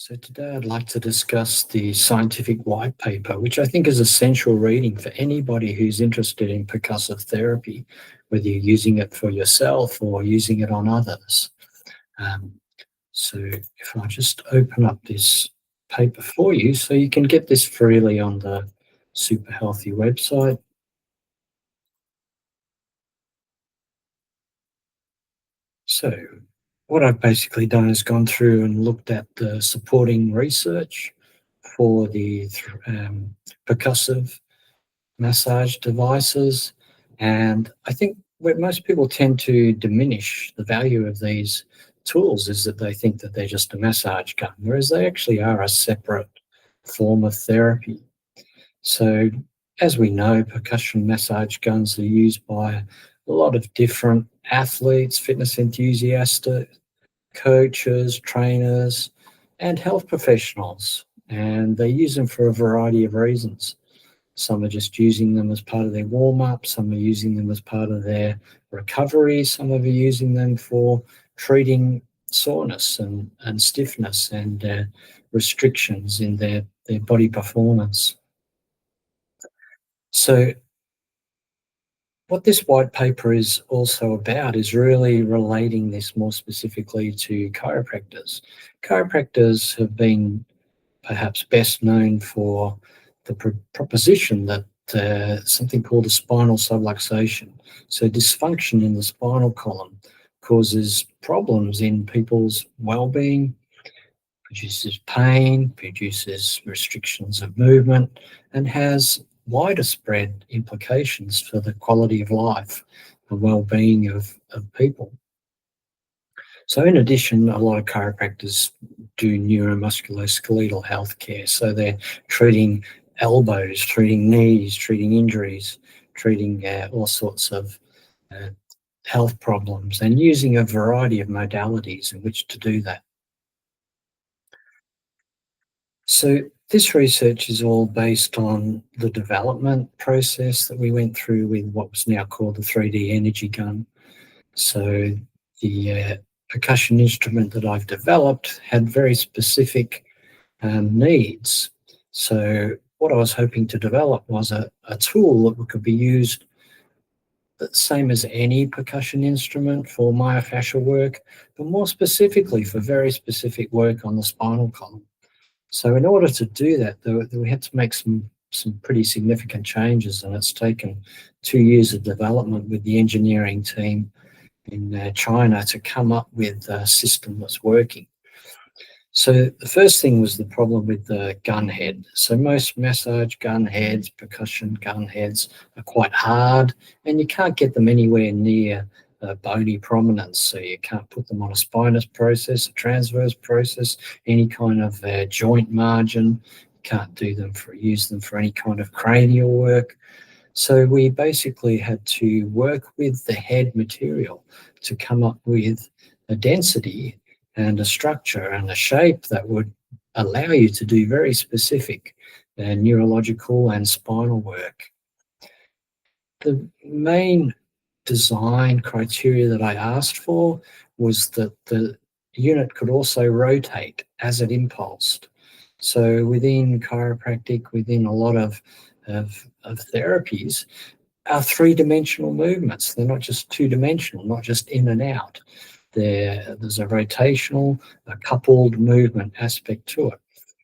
So today I'd like to discuss the scientific white paper, which I think is essential reading for anybody who's interested in percussive therapy, whether you're using it for yourself or using it on others. Um, so if I just open up this paper for you, so you can get this freely on the Super Healthy website. So what I've basically done is gone through and looked at the supporting research for the percussive massage devices. And I think where most people tend to diminish the value of these tools is that they think that they're just a massage gun, whereas they actually are a separate form of therapy. So as we know, percussion massage guns are used by a lot of different athletes, fitness enthusiasts, coaches, trainers, and health professionals. And they use them for a variety of reasons. Some are just using them as part of their warm-up, some are using them as part of their recovery, some are using them for treating soreness and stiffness and restrictions in their body performance. So what this white paper is also about is really relating this more specifically to chiropractors. Chiropractors have been perhaps best known for the proposition that something called a spinal subluxation. So dysfunction in the spinal column causes problems in people's well-being, produces pain, produces restrictions of movement, and has wider spread implications for the quality of life and well-being of people. So in addition, a lot of chiropractors do neuromusculoskeletal healthcare. So they're treating elbows, treating knees, treating injuries, treating all sorts of uh, health problems and using a variety of modalities in which to do that. So this research is all based on the development process that we went through with what was now called the 3dEnergy gun. So the percussion instrument that I've developed had very specific needs. So what I was hoping to develop was a tool that could be used the same as any percussion instrument for myofascial work, but more specifically for very specific work on the spinal column. So in order to do that, we had to make some pretty significant changes, and it's taken 2 years of development with the engineering team in China to come up with a system that's working. So the first thing was the problem with the gun head. So most massage gun heads, percussion gun heads are quite hard, and you can't get them anywhere near bony prominence. So you can't put them on a spinous process, a transverse process, any kind of joint margin. You can't use them for any kind of cranial work. So we basically had to work with the head material to come up with a density and a structure and a shape that would allow you to do very specific neurological and spinal work. The main design criteria that I asked for was that the unit could also rotate as it impulsed. So within chiropractic, within a lot of therapies, are three-dimensional movements. They're not just two-dimensional, not just in and out. There's a rotational, a coupled movement aspect to it.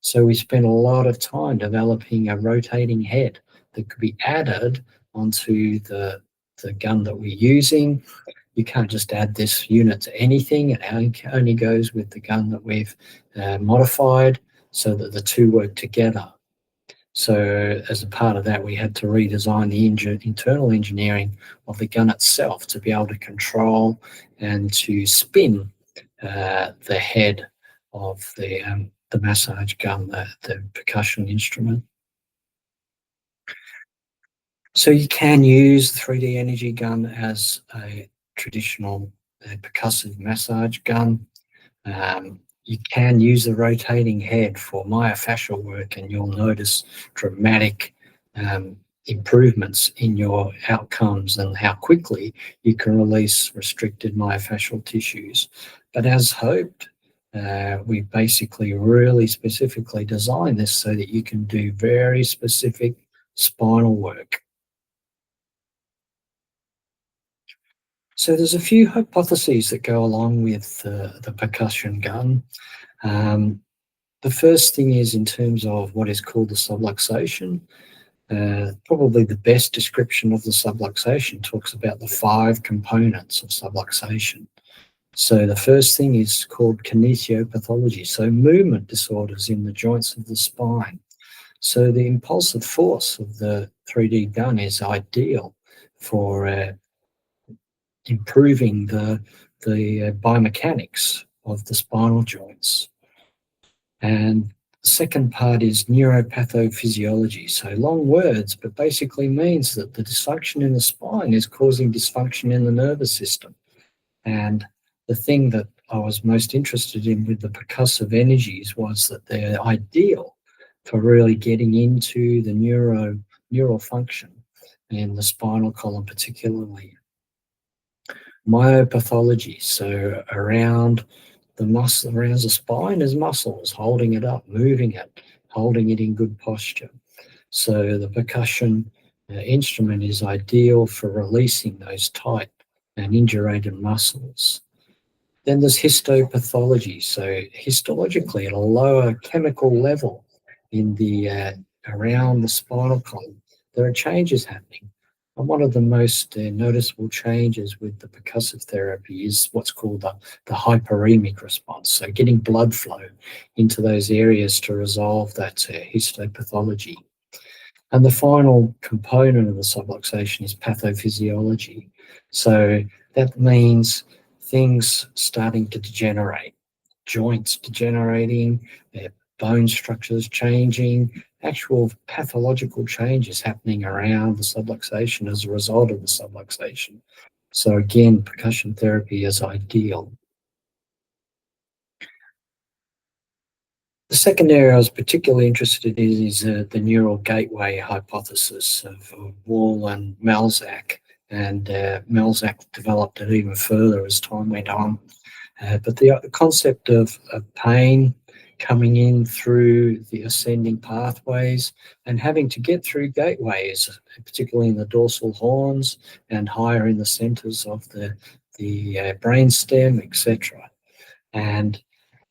So we spent a lot of time developing a rotating head that could be added onto the gun that we're using. You can't just add this unit to anything. It only goes with the gun that we've modified so that the two work together. So as a part of that, we had to redesign the internal engineering of the gun itself to be able to control and to spin the head of the massage gun, the percussion instrument. So you can use the 3dEnergy gun as a traditional percussive massage gun. You can use the rotating head for myofascial work, and you'll notice dramatic improvements in your outcomes and how quickly you can release restricted myofascial tissues. But as hoped, We basically really specifically designed this so that you can do very specific spinal work. So there's a few hypotheses that go along with the percussion gun. Um, the first thing is in terms of what is called the subluxation. Probably the best description of the subluxation talks about the 5 components of subluxation. So the first thing is called kinesiopathology, so movement disorders in the joints of the spine. So the impulsive force of the 3D gun is ideal for improving the biomechanics of the spinal joints. And the second part is neuropathophysiology. So long words, but basically means that the dysfunction in the spine is causing dysfunction in the nervous system. And the thing that I was most interested in with the percussive energies was that they're ideal for really getting into the neural function in the spinal column particularly. Myopathology, so around the muscle, around the spine is muscles, holding it up, moving it, holding it in good posture. So the percussion instrument is ideal for releasing those tight and indurated muscles. Then there's histopathology. So histologically, at a lower chemical level in the around the spinal column, there are changes happening. And one of the most noticeable changes with the percussive therapy is what's called the hyperemic response. So getting blood flow into those areas to resolve that histopathology. And the final component of the subluxation is pathophysiology. So that means things starting to degenerate, joints degenerating, bone structures changing, actual pathological changes happening around the subluxation as a result of the subluxation. So again, percussion therapy is ideal. The second area I was particularly interested in is the neural gateway hypothesis of Wall and Melzack. And Melzack developed it even further as time went on. But the concept of pain coming in through the ascending pathways and having to get through gateways, particularly in the dorsal horns and higher in the centers of the brain stem, etc. And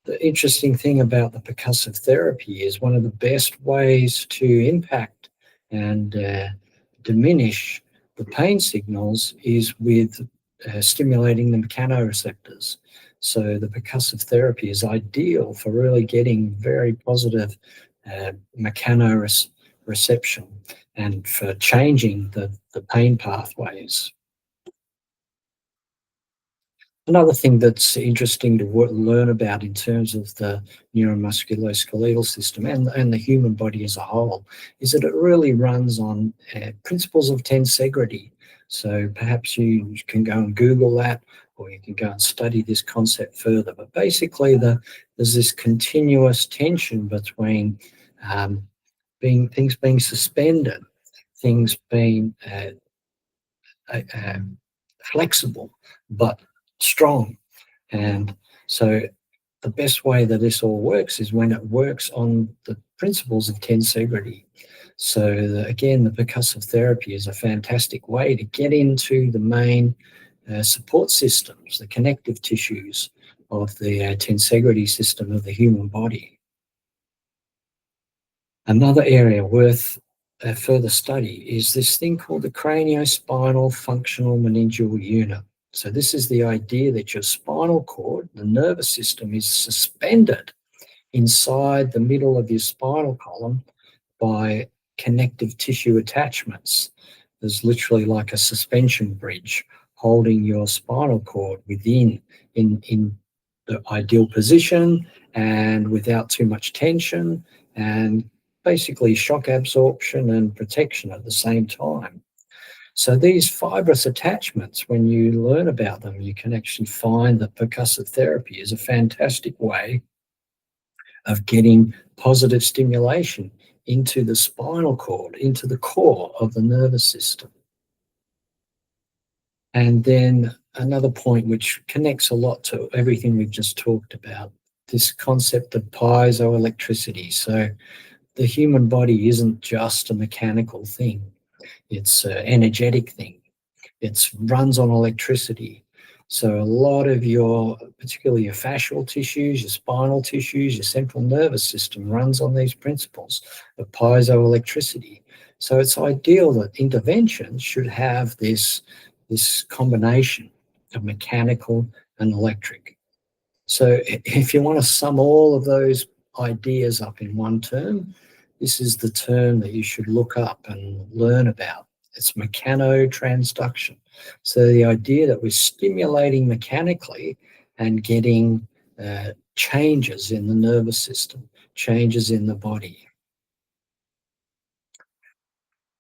the interesting thing about the percussive therapy is one of the best ways to impact and diminish the pain signals is with stimulating the mechanoreceptors. So the percussive therapy is ideal for really getting very positive mechanoreception and for changing the pain pathways. Another thing that's interesting to learn about in terms of the neuromusculoskeletal system and the human body as a whole is that it really runs on principles of tensegrity. So perhaps you can go and Google that, or you can go and study this concept further. But basically, there's this continuous tension between things being suspended, things being flexible, but strong. And so the best way that this all works is when it works on the principles of tensegrity. So again, the percussive therapy is a fantastic way to get into the main support systems, the connective tissues of the tensegrity system of the human body. Another area worth further study is this thing called the craniospinal functional meningeal unit. So this is the idea that your spinal cord, the nervous system, is suspended inside the middle of your spinal column by connective tissue attachments. There's literally like a suspension bridge holding your spinal cord within in the ideal position and without too much tension and basically shock absorption and protection at the same time. So these fibrous attachments, when you learn about them, you can actually find that percussive therapy is a fantastic way of getting positive stimulation into the spinal cord, into the core of the nervous system. And then another point which connects a lot to everything we've just talked about, this concept of piezoelectricity. So the human body isn't just a mechanical thing. It's an energetic thing. It runs on electricity. So a lot of your, particularly your fascial tissues, your spinal tissues, your central nervous system runs on these principles of piezoelectricity. So it's ideal that interventions should have this combination of mechanical and electric. So if you want to sum all of those ideas up in one term, this is the term that you should look up and learn about. It's mechanotransduction. So the idea that we're stimulating mechanically and getting changes in the nervous system, changes in the body.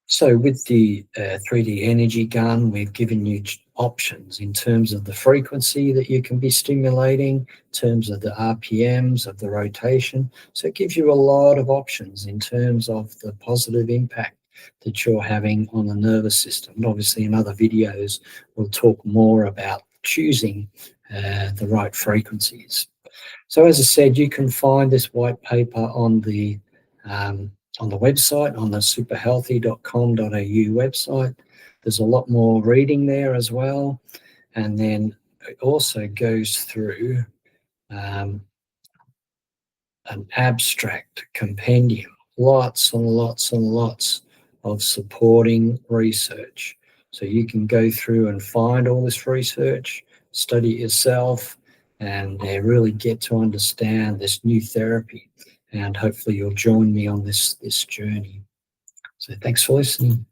So with the 3dEnergy gun, we've given you options in terms of the frequency that you can be stimulating, in terms of the RPMs, of the rotation. So it gives you a lot of options in terms of the positive impact that you're having on the nervous system. And obviously in other videos, we'll talk more about choosing the right frequencies. So as I said, you can find this white paper on the website, on the superhealthy.com.au website. There's a lot more reading there as well. And then it also goes through an abstract compendium, lots and lots and lots of supporting research. So you can go through and find all this research, study it yourself, and really get to understand this new therapy. And hopefully you'll join me on this journey. So thanks for listening.